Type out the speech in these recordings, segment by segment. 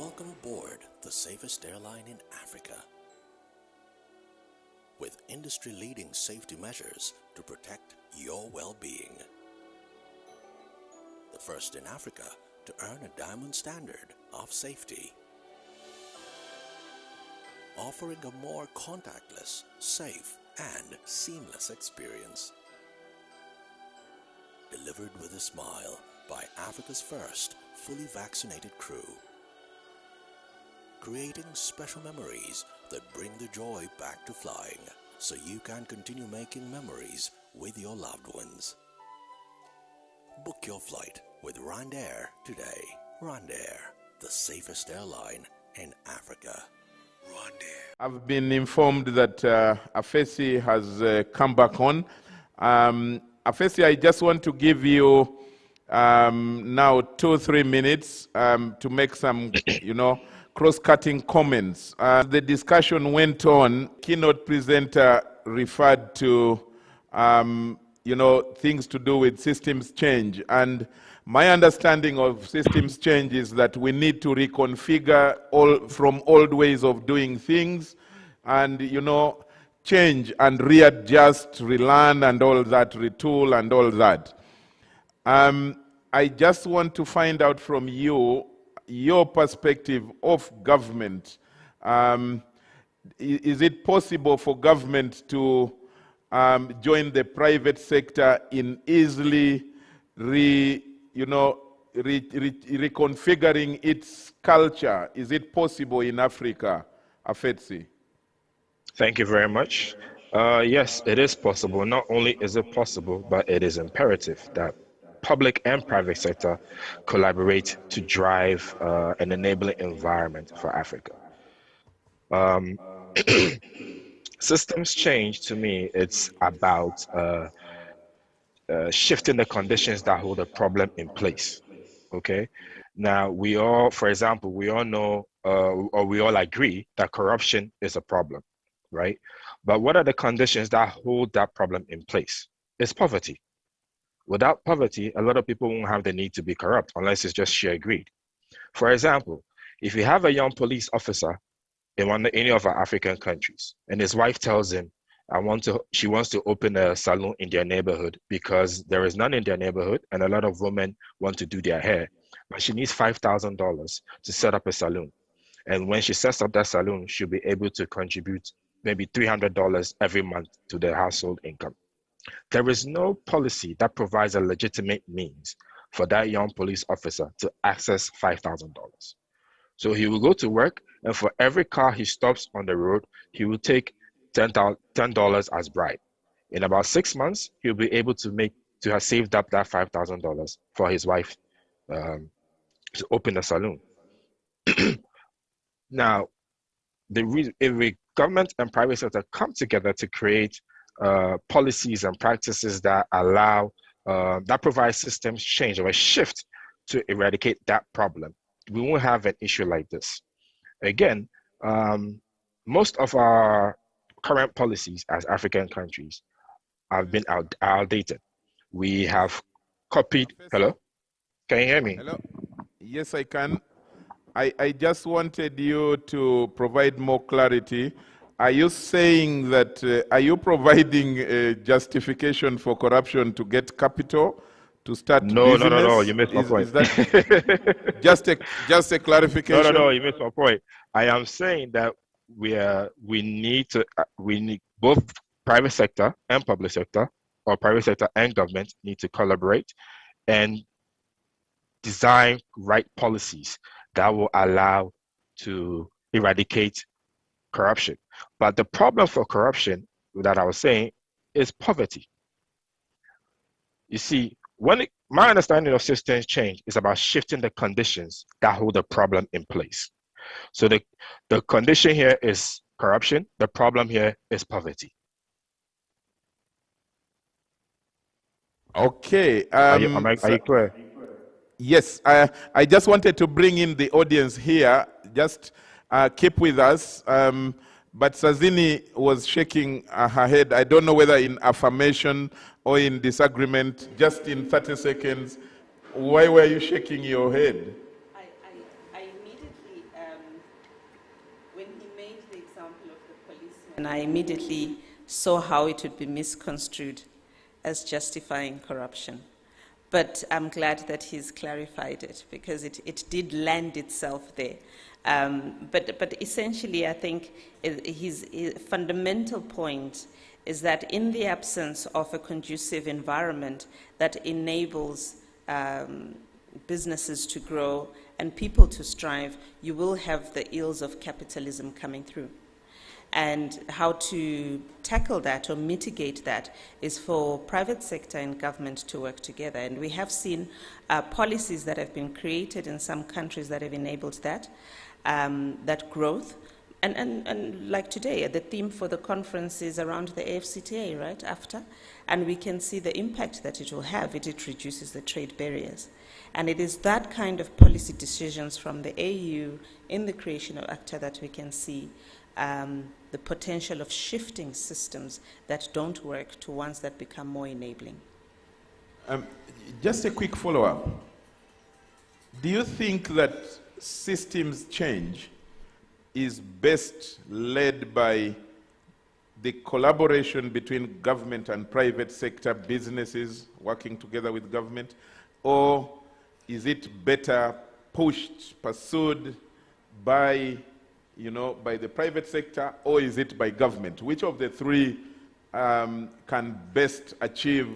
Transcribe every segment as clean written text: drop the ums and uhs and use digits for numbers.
Welcome aboard the safest airline in Africa. With industry-leading safety measures to protect your well-being. The first in Africa to earn a diamond standard of safety. Offering a more contactless, safe, and seamless experience. Delivered with a smile by Africa's first fully vaccinated crew. Creating special memories that bring the joy back to flying, so you can continue making memories with your loved ones. Book your flight with RwandAir today. RwandAir, the safest airline in Africa. RwandAir. I've been informed that Afesi has come back on. Afesi, I just want to give you now 2-3 minutes to make some, cross-cutting comments. The discussion went on. Keynote presenter referred to, things to do with systems change. And my understanding of systems change is that we need to reconfigure from old ways of doing things and, change and readjust, relearn and all that, retool and all that. I just want to find out from you, your perspective of government. Is it possible for government to join the private sector in easily reconfiguring its culture? Is it possible in Africa, Afetsi? Thank you very much. Yes, it is possible. Not only is it possible, but it is imperative that public and private sector collaborate to drive an enabling environment for Africa. Systems change, to me, it's about shifting the conditions that hold a problem in place, okay? Now, we all, for example, we all know, or we all agree that corruption is a problem, right? But what are the conditions that hold that problem in place? It's poverty. Without poverty, a lot of people won't have the need to be corrupt unless it's just sheer greed. For example, if you have a young police officer in any of our African countries, and his wife tells him, she wants to open a salon in their neighborhood because there is none in their neighborhood and a lot of women want to do their hair, but she needs $5,000 to set up a salon. And when she sets up that salon, she'll be able to contribute maybe $300 every month to their household income. There is no policy that provides a legitimate means for that young police officer to access $5,000. So he will go to work, and for every car he stops on the road, he will take $10 as bribe. In about 6 months, he'll be able to have saved up that $5,000 for his wife to open a salon. Now, if the government and private sector come together to create policies and practices that allow, that provide systems change or a shift to eradicate that problem, we won't have an issue like this. Again, most of our current policies as African countries have been outdated. We have copied. Hello? Can you hear me? Hello? Yes, I can. I just wanted you to provide more clarity. Are you saying that, are you providing a justification for corruption to get capital, to start business? No, you missed my point. Is that just a clarification? No, you missed my point. I am saying that we need both private sector and public sector, or private sector and government need to collaborate and design right policies that will allow to eradicate corruption. But the problem for corruption that I was saying is poverty. You see, my understanding of systems change is about shifting the conditions that hold the problem in place. So the condition here is corruption. The problem here is poverty. Okay. Are you clear? Yes, I just wanted to bring in the audience here. Just keep with us. But Sazini was shaking her head. I don't know whether in affirmation or in disagreement. Just in 30 seconds, why were you shaking your head? I immediately he made the example of the policeman, I immediately saw how it would be misconstrued as justifying corruption. But I'm glad that he's clarified it, because it did land itself there. But essentially, I think his fundamental point is that in the absence of a conducive environment that enables businesses to grow and people to strive, you will have the ills of capitalism coming through. And how to tackle that or mitigate that is for private sector and government to work together. And we have seen policies that have been created in some countries that have enabled that, that growth. And like today, the theme for the conference is around the AFCTA, right, AFTA? And we can see the impact that it will have. It reduces the trade barriers. And it is that kind of policy decisions from the AU in the creation of ACTA that we can see the potential of shifting systems that don't work to ones that become more enabling. Just a quick follow-up. Do you think that systems change is best led by the collaboration between government and private sector businesses working together with government, or is it better pushed, pursued by by the private sector, or is it by government? Which of the three can best achieve,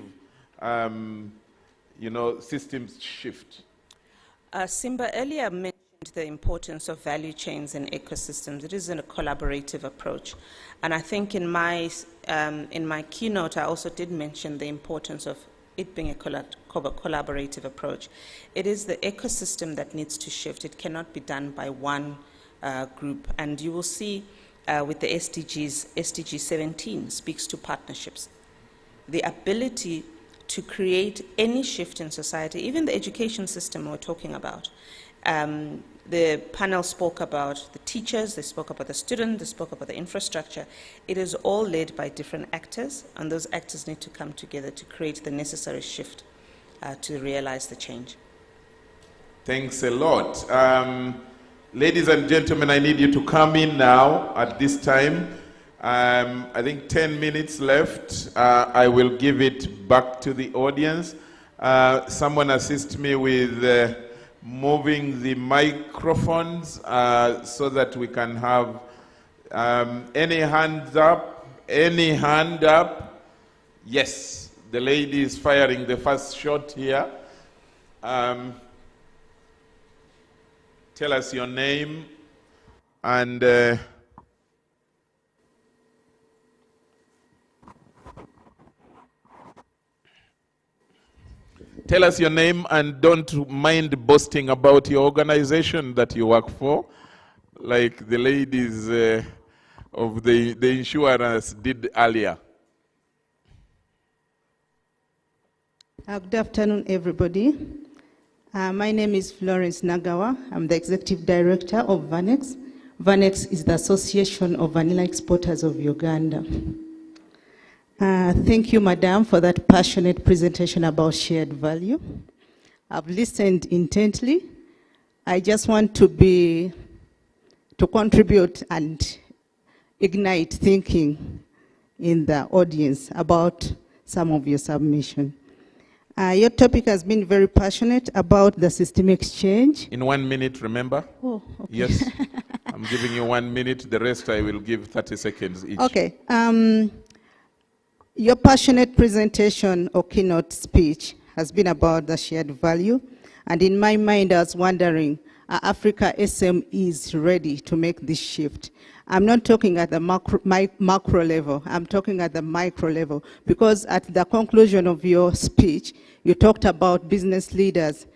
systems shift? Simba earlier mentioned the importance of value chains and ecosystems. It is a collaborative approach. And I think in my keynote, I also did mention the importance of it being a collaborative approach. It is the ecosystem that needs to shift. It cannot be done by one group. And you will see with the SDGs, SDG 17 speaks to partnerships. The ability to create any shift in society, even the education system we're talking about. The panel spoke about the teachers, they spoke about the students, they spoke about the infrastructure. It is all led by different actors, and those actors need to come together to create the necessary shift to realize the change. Thanks a lot. Ladies and gentlemen, I need you to come in now at this time. I think 10 minutes left. I will give it back to the audience. Someone assist me with moving the microphones so that we can have any hands up, any hand up. Yes, the lady is firing the first shot here. Tell us your name and tell us your name, and don't mind boasting about your organization that you work for, like the ladies of the insurance did earlier. Good afternoon, everybody. My name is Florence Nagawa. I'm the Executive Director of VANEX. VANEX is the Association of Vanilla Exporters of Uganda. Thank you, Madam, for that passionate presentation about shared value. I've listened intently. I just want to contribute and ignite thinking in the audience about some of your submission. Your topic has been very passionate about the systemic change. In 1 minute, remember? Oh, okay. Yes, I'm giving you 1 minute. The rest I will give 30 seconds each. Okay. Your passionate presentation or keynote speech has been about the shared value. And in my mind, I was wondering, are Africa SMEs ready to make this shift? I'm not talking at the macro level, I'm talking at the micro level, because at the conclusion of your speech, you talked about business leaders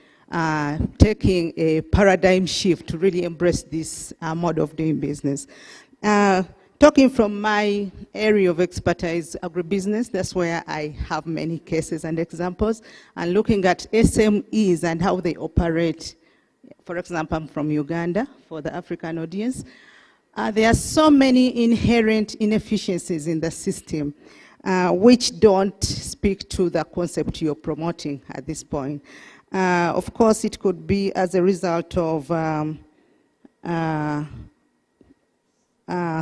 taking a paradigm shift to really embrace this mode of doing business. Talking from my area of expertise, agribusiness, that's where I have many cases and examples, and looking at SMEs and how they operate. For example, I'm from Uganda, for the African audience. There are so many inherent inefficiencies in the system which don't speak to the concept you're promoting at this point. Of course, it could be as a result of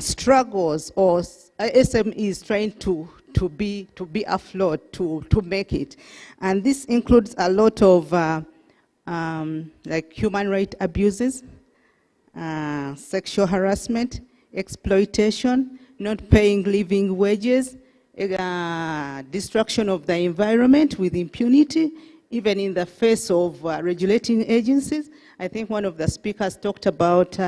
struggles or SMEs trying to be afloat, to make it. And this includes a lot of like human rights abuses, sexual harassment, exploitation, not paying living wages, destruction of the environment with impunity, even in the face of regulating agencies. I think one of the speakers talked about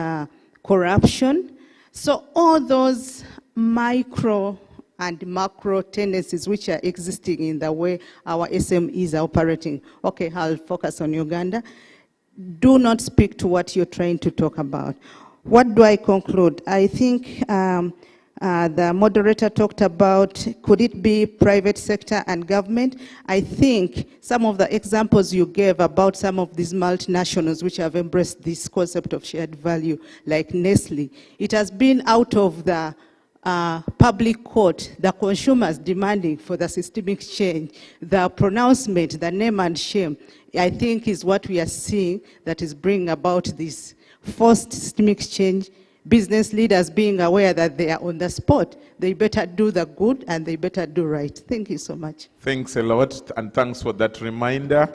corruption. So all those micro and macro tendencies which are existing in the way our SMEs are operating. Okay, I'll focus on Uganda. Do not speak to what you're trying to talk about. What do I conclude? I think the moderator talked about, could it be private sector and government? I think some of the examples you gave about some of these multinationals which have embraced this concept of shared value, like Nestle, it has been out of the public court, the consumers demanding for the systemic change, the pronouncement, the name and shame, I think is what we are seeing that is bringing about this forced systemic change. Business leaders being aware that they are on the spot, they better do the good and they better do right. Thank you so much. Thanks a lot, and thanks for that reminder.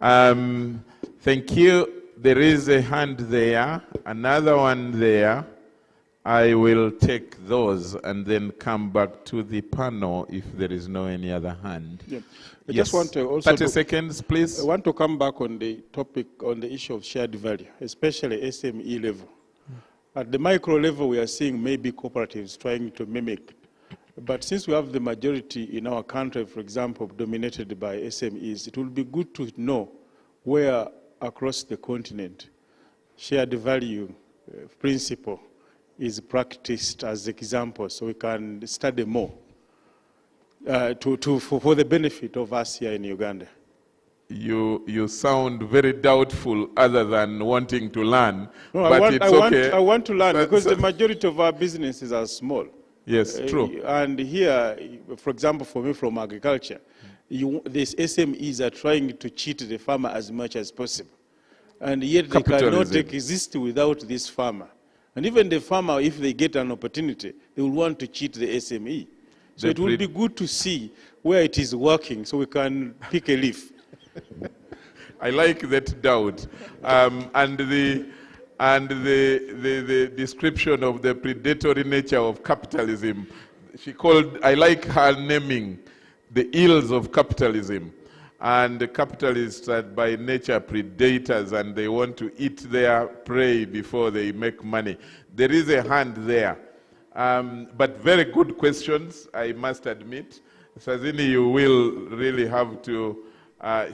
Thank you. There is a hand there, another one there. I will take those and then come back to the panel if there is no any other hand. Yeah. I Yes. just want to also 30 seconds, please. I want to come back on the topic, on the issue of shared value, especially SME level. At the micro level, we are seeing maybe cooperatives trying to mimic. But since we have the majority in our country, for example, dominated by SMEs, it will be good to know where across the continent shared value principle is practiced as example, so we can study more for the benefit of us here in Uganda. You sound very doubtful other than wanting to learn, No, but it's okay. I want to learn because So- the majority of our businesses are small. Yes, true. And here, for example, for me from agriculture, these SMEs are trying to cheat the farmer as much as possible. And yet they cannot Capitalism. exist without this farmer. And even the farmer, if they get an opportunity, they will want to cheat the SME. So They it will be good to see where it is working so we can pick a leaf. I like that doubt. And the description of the predatory nature of capitalism. I like her naming the ills of capitalism. And the capitalists are by nature predators and they want to eat their prey before they make money. There is a hand there. But very good questions, I must admit. Sazini, you will really have to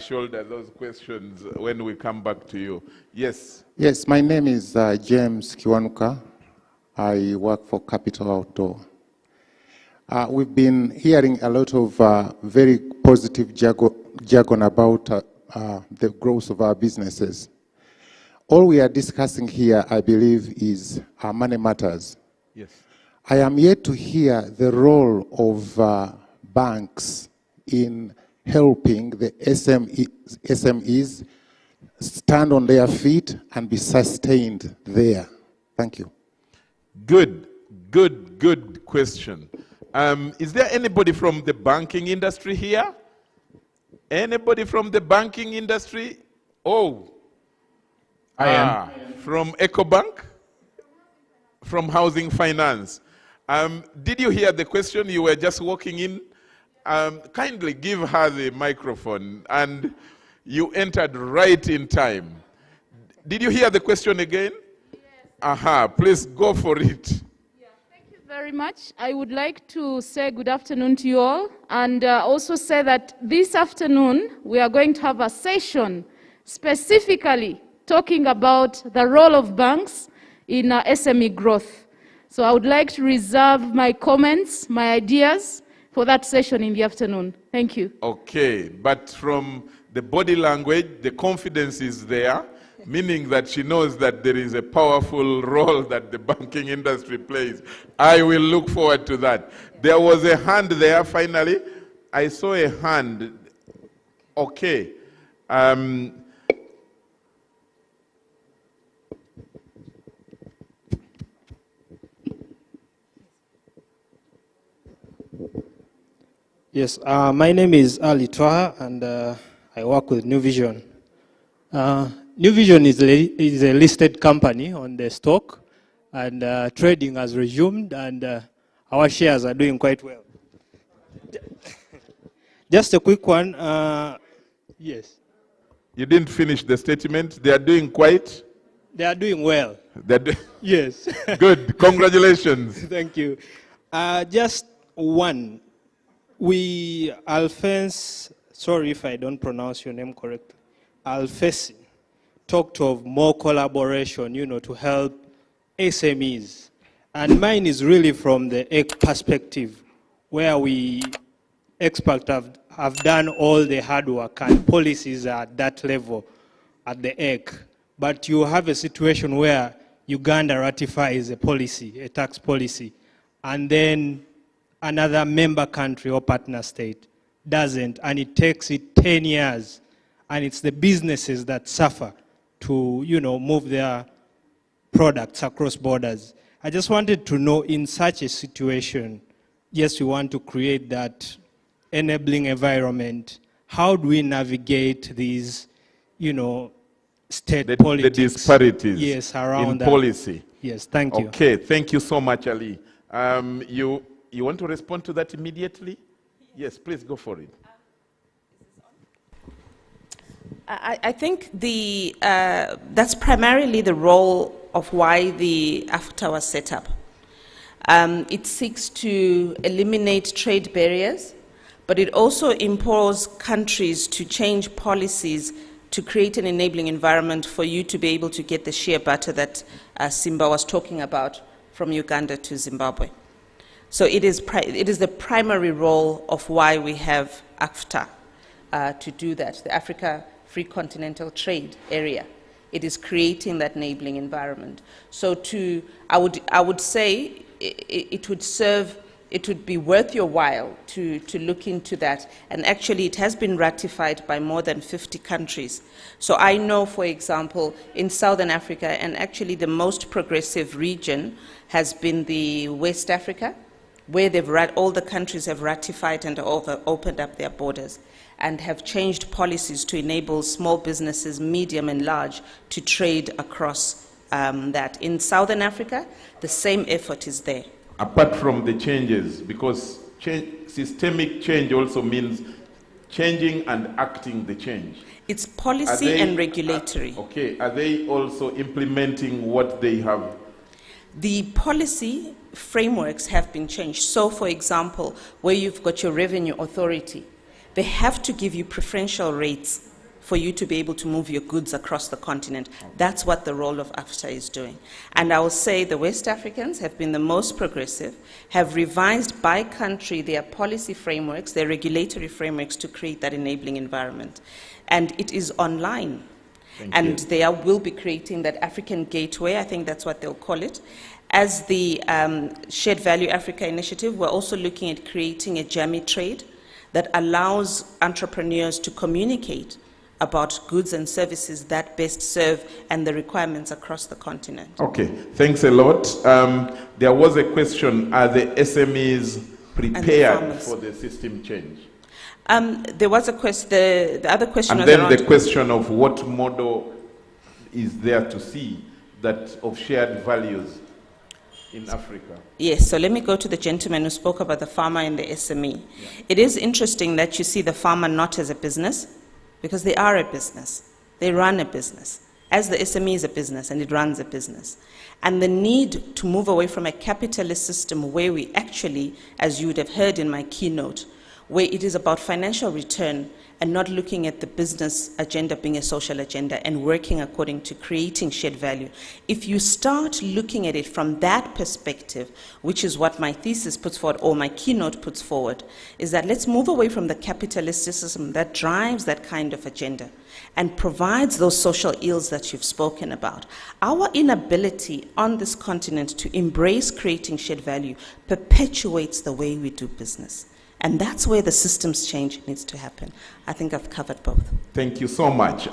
shoulder those questions when we come back to you. Yes. Yes, my name is James Kiwanuka. I work for Capital Outdoor. We've been hearing a lot of very positive jargon about the growth of our businesses. All we are discussing here, I believe, is money matters. Yes. I am yet to hear the role of banks in helping the SMEs stand on their feet and be sustained there. Thank you. Good question. Is there anybody from the banking industry here? Anybody from the banking industry? Oh. I am. From EcoBank? From Housing Finance. Did you hear the question? You were just walking in. Kindly give her the microphone, and you entered right in time. Did you hear the question again? Yes. Aha, please go for it. Yeah, thank you very much. I would like to say good afternoon to you all, and also say that this afternoon we are going to have a session specifically talking about the role of banks in SME growth. So I would like to reserve my comments, my ideas, for that session in the afternoon. Thank you. Okay, but from the body language, the confidence is there, meaning that she knows that there is a powerful role that the banking industry plays. I will look forward to that. There was a hand there, finally. I saw a hand. Okay. Yes, my name is Ali Twaha, and I work with New Vision. New Vision is a listed company on the stock, and trading has resumed, and our shares are doing quite well. Just a quick one. Yes. You didn't finish the statement. They are doing quite. They are doing well. Yes. Good. Congratulations. Thank you. Just one. Alphonse, sorry if I don't pronounce your name correctly, Alphonse talked of more collaboration, to help SMEs. And mine is really from the EC perspective, where we experts have done all the hard work and policies are at that level at the EC. But you have a situation where Uganda ratifies a policy, a tax policy, and then another member country or partner state doesn't, and it takes it 10 years, and it's the businesses that suffer to, move their products across borders. I just wanted to know, in such a situation, yes, we want to create that enabling environment. How do we navigate these, state politics? The disparities, yes, around in that. policy. Yes, thank you. Okay, thank you so much, Ali. You want to respond to that immediately? Yes, please go for it. I think that's primarily the role of why the AfCFTA was set up. It seeks to eliminate trade barriers, but it also implores countries to change policies to create an enabling environment for you to be able to get the shea butter that Simba was talking about from Uganda to Zimbabwe. So it is the primary role of why we have AfCFTA to do that, the Africa Free Continental Trade Area. It is creating that enabling environment. So I would say it would be worth your while to look into that. And actually, it has been ratified by more than 50 countries. So I know, for example, in Southern Africa, and actually the most progressive region has been the West Africa, where all the countries have ratified and opened up their borders and have changed policies to enable small businesses, medium and large, to trade across that. In Southern Africa, the same effort is there. Apart from the changes, because systemic change also means changing and acting the change. It's policy and regulatory. Okay, are they also implementing what they have? The policy frameworks have been changed. So, for example, where you've got your revenue authority, they have to give you preferential rates for you to be able to move your goods across the continent. That's what the role of AfCFTA is doing. And I will say the West Africans have been the most progressive, have revised by country their policy frameworks, their regulatory frameworks to create that enabling environment. And it is online. And they will be creating that African gateway, I think that's what they'll call it. As the Shared Value Africa initiative, we're also looking at creating a JAMI trade that allows entrepreneurs to communicate about goods and services that best serve and the requirements across the continent. Okay, thanks a lot. There was a question, are the SMEs prepared for the system change? There was a question, the other question and was then the question of what model is there to see that of shared values in Africa. Yes, so let me go to the gentleman who spoke about the farmer and the SME. Yeah. It is interesting that you see the farmer not as a business, because they are a business. They run a business. As the SME is a business and it runs a business. And the need to move away from a capitalist system where we actually, as you would have heard in my keynote, where it is about financial return and not looking at the business agenda being a social agenda and working according to creating shared value. If you start looking at it from that perspective, which is what my thesis puts forward or my keynote puts forward, is that let's move away from the capitalist system that drives that kind of agenda and provides those social ills that you've spoken about. Our inability on this continent to embrace creating shared value perpetuates the way we do business. And that's where the systems change needs to happen. I think I've covered both. Thank you so much.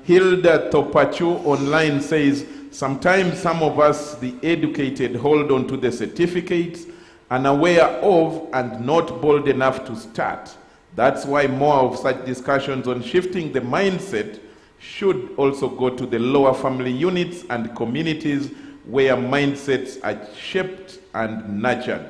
Hilda Topachu online says, sometimes some of us, the educated, hold on to the certificates unaware of and not bold enough to start. That's why more of such discussions on shifting the mindset should also go to the lower family units and communities where mindsets are shaped and nurtured.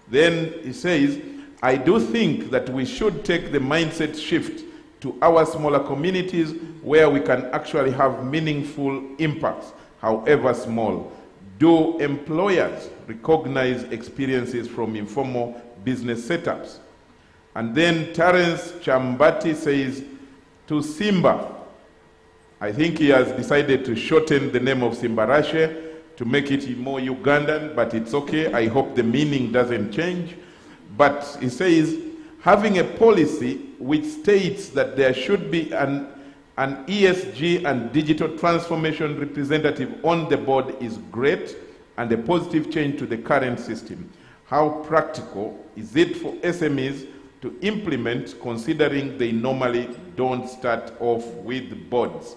Then he says, I do think that we should take the mindset shift to our smaller communities where we can actually have meaningful impacts, however small. Do employers recognize experiences from informal business setups? And then Terence Chambati says, to Simba, I think he has decided to shorten the name of Simbarashe to make it more Ugandan, but it's okay. I hope the meaning doesn't change. But he says, having a policy which states that there should be an ESG and digital transformation representative on the board is great and a positive change to the current system. How practical is it for SMEs to implement, considering they normally don't start off with boards?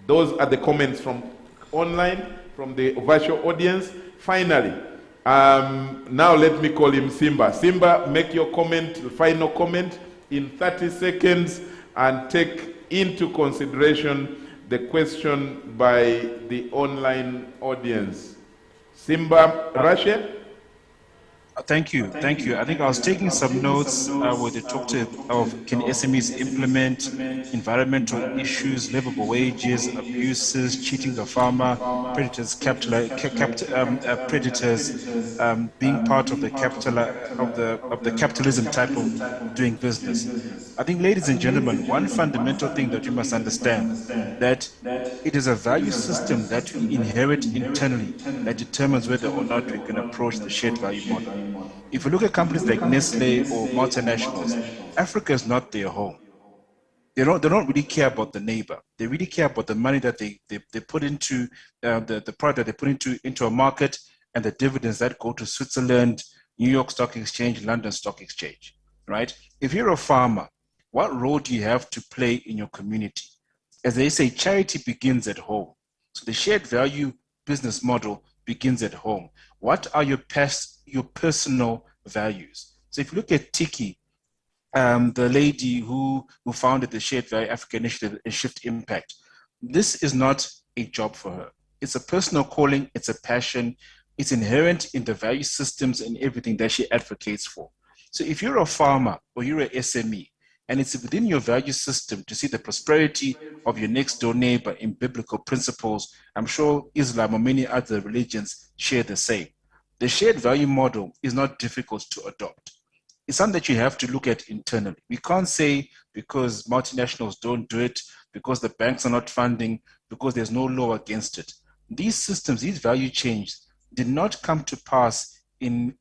Those are the comments from online, from the virtual audience. Finally, now let me call him Simba. Simba, make your comment, final comment in 30 seconds and take into consideration the question by the online audience. Simba Rashe? Thank you. I think I was taking some notes where they talked of can SMEs implement environmental issues, livable wages, abuses, cheating the farmer, predators, predators being part of the capitalism type of doing business. I think, ladies and gentlemen, one fundamental thing that you must understand that it is a value system that we inherit internally that determines whether or not we can approach the shared value model. If you look at companies like Nestle or multinationals, Africa is not their home. They don't really care about the neighbor. They really care about the money that they put into the product that they put into a market and the dividends that go to Switzerland, New York Stock Exchange, London Stock Exchange, right? If you're a farmer, what role do you have to play in your community? As they say, charity begins at home. So the shared value business model begins at home. What are your personal values? So if you look at Tiki, the lady who founded the Shared Value Africa Initiative and Shift Impact, this is not a job for her. It's a personal calling, it's a passion, it's inherent in the value systems and everything that she advocates for. So if you're a farmer or you're an SME, and it's within your value system to see the prosperity of your next door neighbor in biblical principles, I'm sure Islam or many other religions share the same. The shared value model is not difficult to adopt. It's something that you have to look at internally. We can't say because multinationals don't do it, because the banks are not funding, because there's no law against it. These systems, these value chains did not come to pass in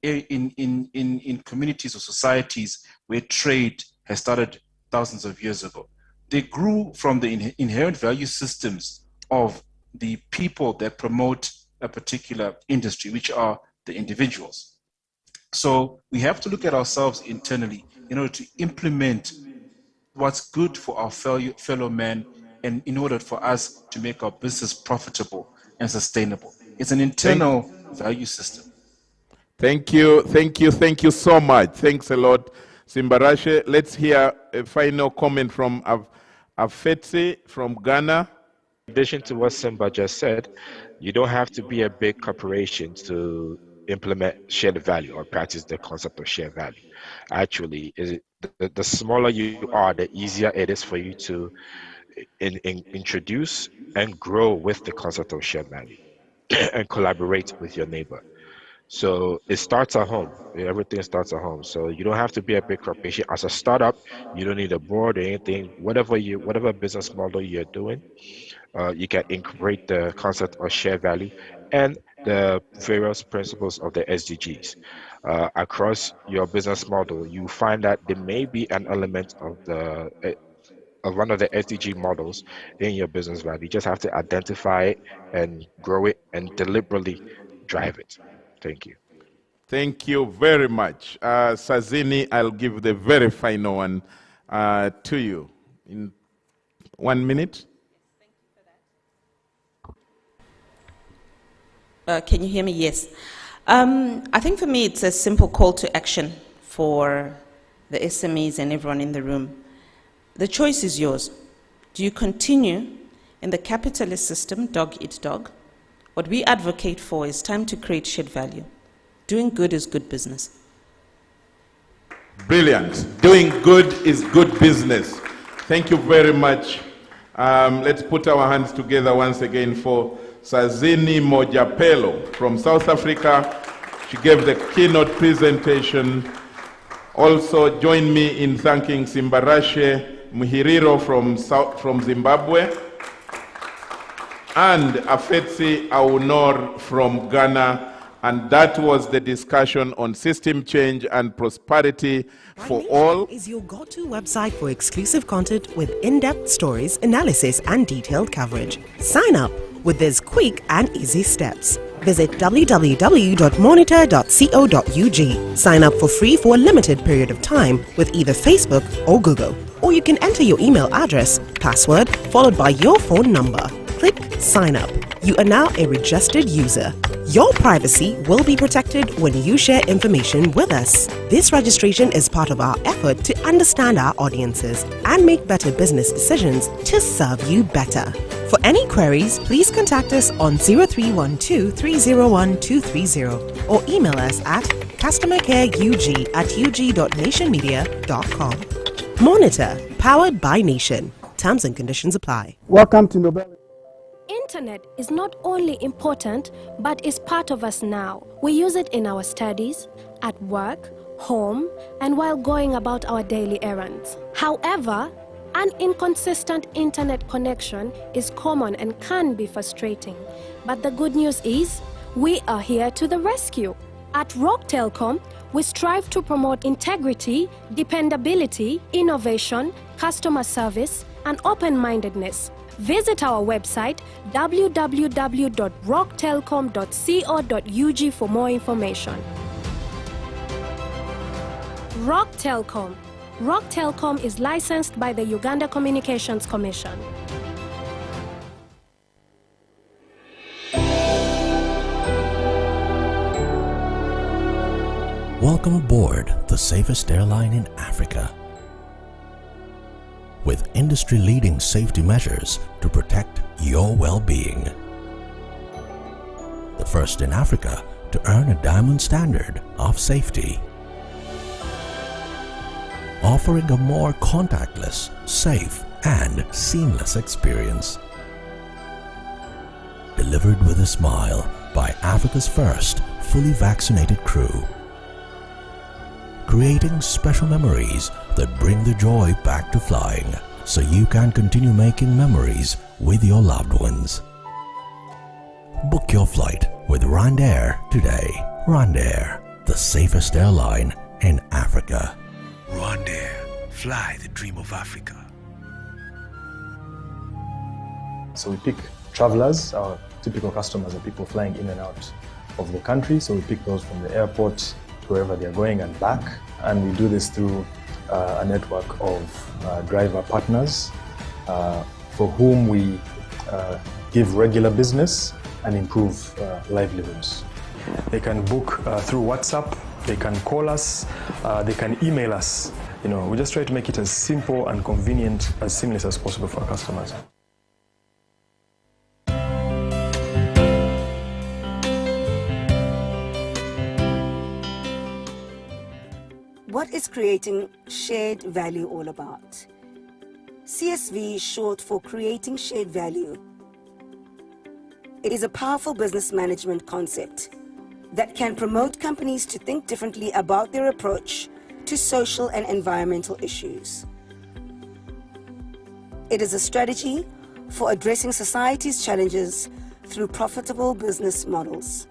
communities or societies where trade has started thousands of years ago. They grew from the inherent value systems of the people that promote a particular industry, which are the individuals. So we have to look at ourselves internally in order to implement what's good for our fellow man and in order for us to make our business profitable and sustainable. It's an internal value system. Thank you so much. Thanks a lot, Simbarashe. Let's hear a final comment from Afetse from Ghana. In addition to what Simba just said, you don't have to be a big corporation to implement shared value or practice the concept of shared value. Actually, the smaller you are, the easier it is for you to introduce and grow with the concept of shared value and collaborate with your neighbor. So it starts at home. Everything starts at home. So you don't have to be a big corporation. As a startup, you don't need a board or anything. Whatever business model you're doing, you can incorporate the concept of shared value and the various principles of the SDGs. Across your business model, you find that there may be an element of one of the SDG models in your business value. You just have to identify it and grow it and deliberately drive it. Thank you. Thank you very much. Sazini, I'll give the very final one to you in 1 minute. Can you hear me? Yes. I think for me it's a simple call to action for the SMEs and everyone in the room. The choice is yours. Do you continue in the capitalist system, dog eat dog? What we advocate for is time to create shared value. Doing good is good business. Brilliant. Doing good is good business. Thank you very much. Let's put our hands together once again for Sazini Mojapelo from South Africa. She gave the keynote presentation. Also join me in thanking Simbarashe Muhiriro from Zimbabwe and Afetsi Aunor from Ghana. And that was the discussion on system change and prosperity for all. Is your go-to website for exclusive content with in-depth stories, analysis, and detailed coverage. Sign up with these quick and easy steps. Visit www.monitor.co.ug. Sign up for free for a limited period of time with either Facebook or Google. Or you can enter your email address, password, followed by your phone number. Click Sign Up. You are now a registered user. Your privacy will be protected when you share information with us. This registration is part of our effort to understand our audiences and make better business decisions to serve you better. For any queries, please contact us on 0312 301 230 or email us at customercareug@ug.nationmedia.com. Monitor, powered by Nation. Terms and conditions apply. Welcome to Nobel. Internet is not only important, but is part of us now. We use it in our studies, at work, home, and while going about our daily errands. However, an inconsistent internet connection is common and can be frustrating. But the good news is, we are here to the rescue. At Rock Telkom, we strive to promote integrity, dependability, innovation, customer service, and open-mindedness. Visit our website www.rocktelcom.co.ug for more information. Rock Telkom. Rock Telkom is licensed by the Uganda Communications Commission. Welcome aboard the safest airline in Africa. With industry-leading safety measures to protect your well-being. The first in Africa to earn a diamond standard of safety. Offering a more contactless, safe, and seamless experience. Delivered with a smile by Africa's first fully vaccinated crew. Creating special memories that bring the joy back to flying, so you can continue making memories with your loved ones. Book your flight with RwandAir today. RwandAir, the safest airline in Africa. RwandAir, fly the dream of Africa. So we pick travelers, our typical customers are people flying in and out of the country. So we pick those from the airport to wherever they're going and back. And we do this through a network of driver partners for whom we give regular business and improve livelihoods. They can book through WhatsApp, they can call us, they can email us. You know, we just try to make it as simple and convenient, as seamless as possible for our customers. What is creating shared value all about? CSV is short for Creating Shared Value. It is a powerful business management concept that can promote companies to think differently about their approach to social and environmental issues. It is a strategy for addressing society's challenges through profitable business models.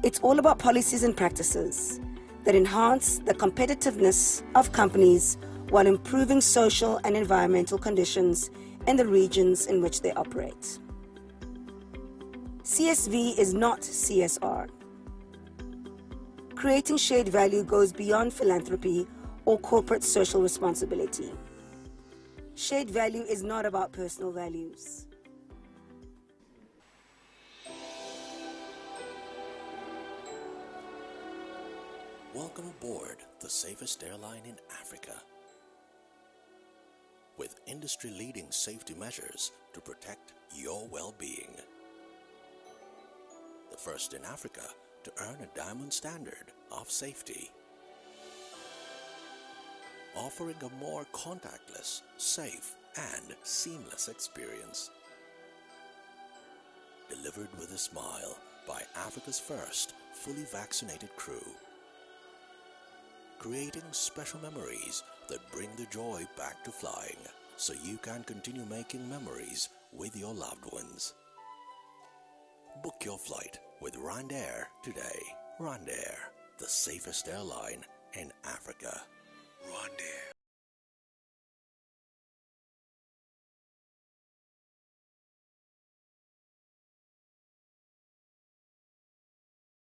It's all about policies and practices that enhance the competitiveness of companies while improving social and environmental conditions in the regions in which they operate. CSV is not CSR. Creating shared value goes beyond philanthropy or corporate social responsibility. Shared value is not about personal values. Welcome aboard the safest airline in Africa. With industry-leading safety measures to protect your well-being. The first in Africa to earn a diamond standard of safety. Offering a more contactless, safe, and seamless experience. Delivered with a smile by Africa's first fully vaccinated crew. Creating special memories that bring the joy back to flying, so you can continue making memories with your loved ones. Book your flight with RwandAir today. RwandAir, the safest airline in Africa. RwandAir.